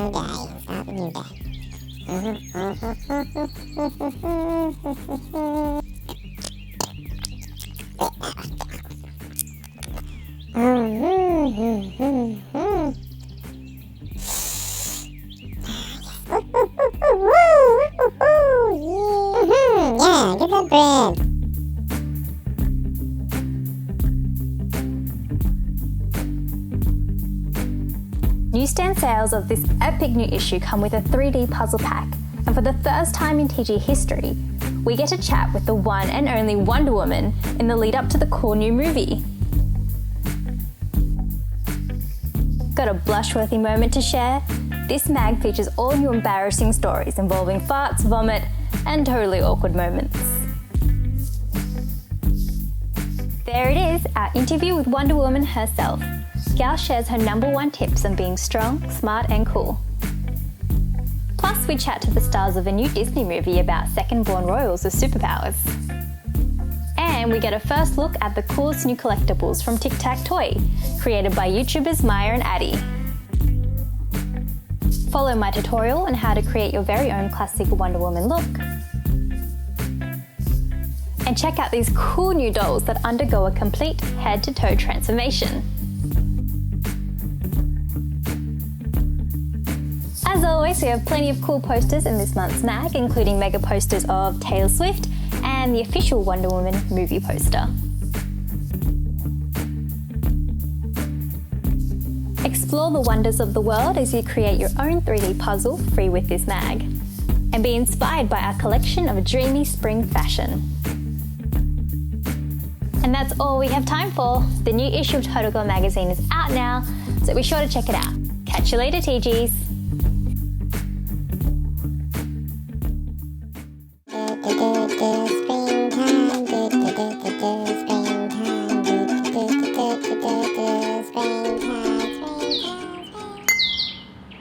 new day. Start a new day. Yeah, get that bread. Newsstand sales of this epic new issue come with a 3D puzzle pack, and for the first time in TG history, we get to chat with the one and only Wonder Woman in the lead up to the cool new movie. Got a blush-worthy moment to share? This mag features all your embarrassing stories involving farts, vomit, and totally awkward moments. There it is, our interview with Wonder Woman herself. Gal shares her #1 tips on being strong, smart and cool. Plus we chat to the stars of a new Disney movie about second-born royals with superpowers. And we get a first look at the coolest new collectables from Tic Tac Toy, created by YouTubers Maya and Addie. Follow my tutorial on how to create your very own classic Wonder Woman look. And check out these cool new dolls that undergo a complete head-to-toe transformation. As always, we have plenty of cool posters in this month's mag, including mega posters of Taylor Swift and the official Wonder Woman movie poster. Explore the wonders of the world as you create your own 3D puzzle free with this mag. And be inspired by our collection of dreamy spring fashion. And that's all we have time for. The new issue of Total Girl magazine is out now, so be sure to check it out. Catch you later, TGs.